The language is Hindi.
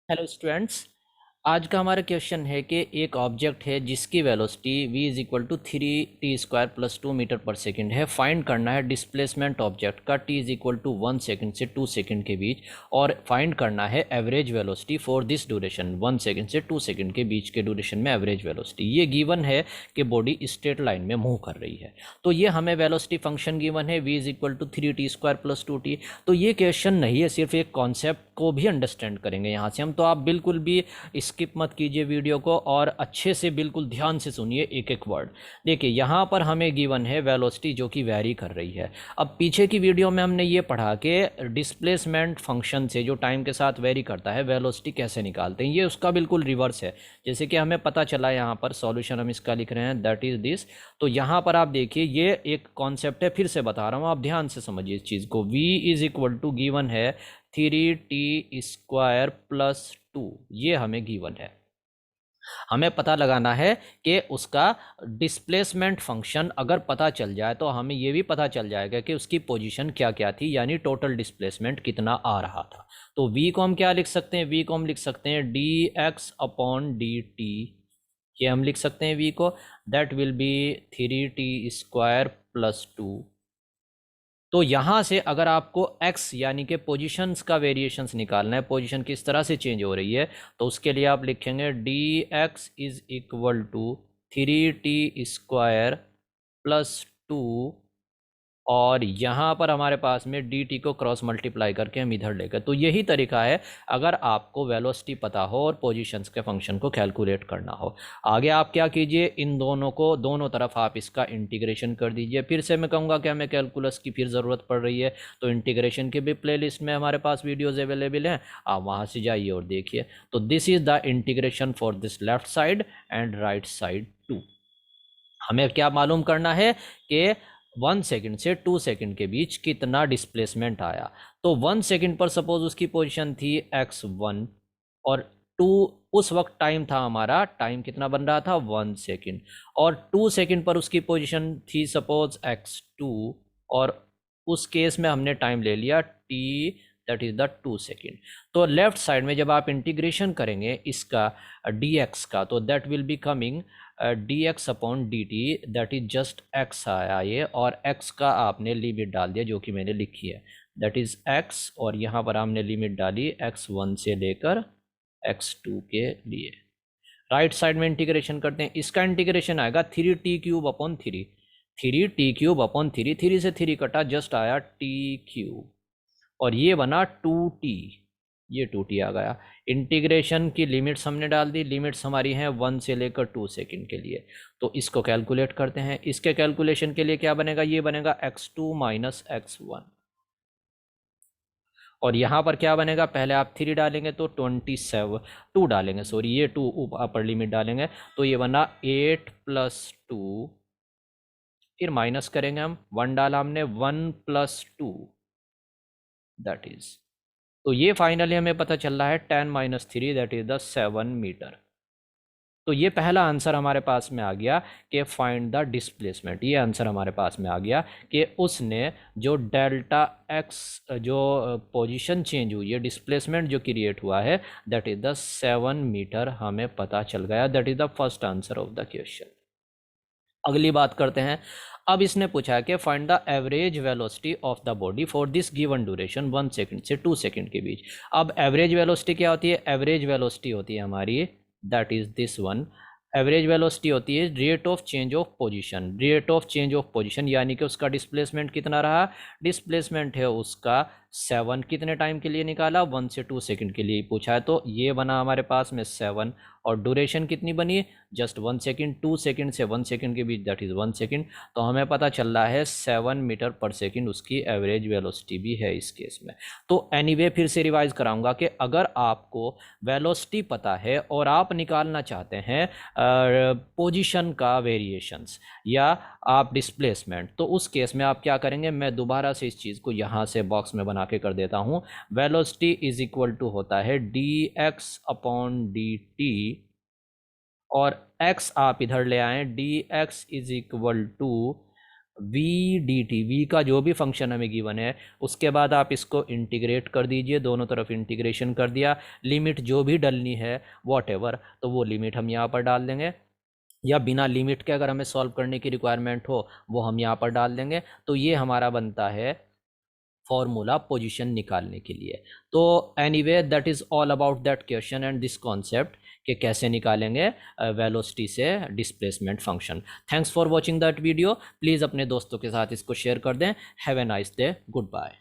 Hello students. आज का हमारा क्वेश्चन है कि एक ऑब्जेक्ट है जिसकी velocity v is equal to 3t² + 2 metre per second है। फाइंड करना है डिस्प्लेसमेंट ऑब्जेक्ट का t is equal to 1 second से 2 सेकेंड के बीच, और फाइंड करना है average velocity for this duration, 1 second से 2 सेकेंड के बीच के ड्यूरेशन में एवरेज वेलोसिटी। ये गिवन है कि बॉडी स्ट्रेट लाइन में मूव कर रही है। तो ये हमें वेलोसिटी फंक्शन गिवन है v is equal to 3t² + 2t। तो ये क्वेश्चन नहीं है, सिर्फ एक कॉन्सेप्ट को भी अंडरस्टैंड करेंगे यहाँ से हम। तो आप बिल्कुल भी स्किप मत कीजिए वीडियो को और अच्छे से बिल्कुल ध्यान से सुनिए एक एक वर्ड। देखिए यहाँ पर हमें गिवन है वेलोसिटी जो कि वैरी कर रही है। अब पीछे की वीडियो में हमने ये पढ़ा कि डिस्प्लेसमेंट फंक्शन से जो टाइम के साथ वेरी करता है वेलोसिटी कैसे निकालते हैं। ये उसका बिल्कुल रिवर्स है। जैसे कि हमें पता चला, यहाँ पर सॉल्यूशन हम इसका लिख रहे हैं, दैट इज दिस। तो यहाँ पर आप देखिए ये एक कॉन्सेप्ट है, फिर से बता रहा हूँ, आप ध्यान से समझिए इस चीज़ को। v is equal to given है 3t² + 2, ये हमें गिवन है। हमें पता लगाना है कि उसका डिस्प्लेसमेंट फंक्शन अगर पता चल जाए तो हमें यह भी पता चल जाएगा कि उसकी पोजीशन क्या क्या थी, यानी टोटल डिस्प्लेसमेंट कितना आ रहा था। तो v को हम क्या लिख सकते हैं? v को हम लिख सकते हैं dx/dt। ये हम लिख सकते हैं v को, दैट विल बी 3t² + 2। तो यहाँ से अगर आपको x यानी कि पोजीशंस का वेरिएशंस निकालना है, पोजीशन किस तरह से चेंज हो रही है, तो उसके लिए आप लिखेंगे dx is equal to 3t² + 2, और यहाँ पर हमारे पास में dt को क्रॉस मल्टीप्लाई करके हम इधर लेकर। तो यही तरीका है अगर आपको वेलोसिटी पता हो और पोजीशंस के फंक्शन को कैलकुलेट करना हो। आगे आप क्या कीजिए, इन दोनों को दोनों तरफ आप इसका इंटीग्रेशन कर दीजिए। फिर से मैं कहूँगा कि हमें कैलकुलस की फिर ज़रूरत पड़ रही है, तो इंटीग्रेशन के भी प्लेलिस्ट में हमारे पास वीडियोज़ अवेलेबल हैं, आप वहाँ से जाइए और देखिए। तो this is the integration for this left side and right side too. हमें क्या मालूम करना है कि 1 सेकेंड से 2 सेकेंड के बीच कितना डिस्प्लेसमेंट आया। तो 1 सेकेंड पर सपोज उसकी पोजीशन थी x1, और 2 उस वक्त टाइम था, हमारा टाइम कितना बन रहा था 1 सेकेंड, और 2 सेकेंड पर उसकी पोजीशन थी सपोज x2, और उस केस में हमने टाइम ले लिया t, that is the 2 second. तो लेफ्ट साइड में जब आप इंटीग्रेशन करेंगे इसका dx का, तो that will be coming dx/dt, that is just x आया ये, और x का आपने लिमिट डाल दिया जो कि मैंने लिखी है, दैट इज x, और यहाँ पर हमने लिमिट डाली x1 से लेकर x2 के लिए। राइट साइड में इंटीग्रेशन करते हैं, इसका इंटीग्रेशन आएगा 3t³ / 3। 3t³/3, 3 से 3 कटा, जस्ट आया t³, और ये बना 2t, ये 2t आ गया। इंटीग्रेशन की लिमिट्स हमने डाल दी, लिमिट्स हमारी हैं 1 से लेकर 2 सेकेंड के लिए। तो इसको कैलकुलेट करते हैं। इसके कैलकुलेशन के लिए क्या बनेगा, ये बनेगा x2 - x1, और यहाँ पर क्या बनेगा, पहले आप 3 डालेंगे तो 27, 2 डालेंगे सॉरी, ये 2 अपर लिमिट डालेंगे, तो ये बना 8 + 2, फिर माइनस करेंगे हम, 1 डाला हमने, 1 + 2, दैट इज। तो ये फाइनली हमें पता चल रहा है 10 - 3, दैट इज द 7 मीटर। तो ये पहला आंसर हमारे पास में आ गया कि फाइंड द डिस्प्लेसमेंट। ये आंसर हमारे पास में आ गया कि उसने जो डेल्टा एक्स, जो पोजीशन चेंज हुई है, डिस्प्लेसमेंट जो क्रिएट हुआ है, दैट इज द 7 मीटर, हमें पता चल गया। That is the first answer of the question. अगली बात करते हैं। अब इसने पूछा है कि find the average velocity of the body for this given duration, 1 second से 2 सेकेंड के बीच। अब एवरेज वेलोसिटी क्या होती है? एवरेज वेलोसिटी होती है हमारी, that is this one. Average velocity होती है rate of change of position, rate of change of position, यानी कि उसका डिस्प्लेसमेंट कितना रहा। डिस्प्लेसमेंट है उसका 7, कितने टाइम के लिए निकाला, 1 से 2 सेकेंड के लिए पूछा है, तो ये बना हमारे पास में 7, और ड्यूरेशन कितनी बनी, जस्ट 1 सेकेंड, 2 सेकेंड से 1 सेकेंड के बीच, दैट इज 1 सेकेंड। तो हमें पता चल रहा है 7 मीटर पर सेकेंड उसकी एवरेज वेलोसिटी भी है इस केस में। तो एनीवे फिर से रिवाइज कराऊंगा कि अगर आपको वेलोसिटी पता है और आप निकालना चाहते हैं पोजीशन का वेरिएशंस या आप डिस्प्लेसमेंट, तो उस केस में आप क्या करेंगे, मैं दोबारा से इस चीज़ को यहाँ से बॉक्स में बना के कर देता हूँ। वेलोसिटी इज इक्वल टू होता है dx/dt, और x आप इधर ले आए, dx is equal to V D T, V का जो भी फंक्शन हमें गिवन है, उसके बाद आप इसको इंटीग्रेट कर दीजिए, दोनों तरफ इंटीग्रेशन कर दिया, लिमिट जो भी डलनी है वॉट एवर, तो वो लिमिट हम यहाँ पर डाल देंगे, या बिना लिमिट के अगर हमें सॉल्व करने की रिक्वायरमेंट हो वो हम यहाँ पर डाल देंगे। तो ये हमारा बनता है फॉर्मूला पोजीशन निकालने के लिए। तो anyway that is all about that question and this concept कि कैसे निकालेंगे वेलोसिटी से displacement function. Thanks for watching that video. Please अपने दोस्तों के साथ इसको शेयर कर दें। Have a nice day. Good bye.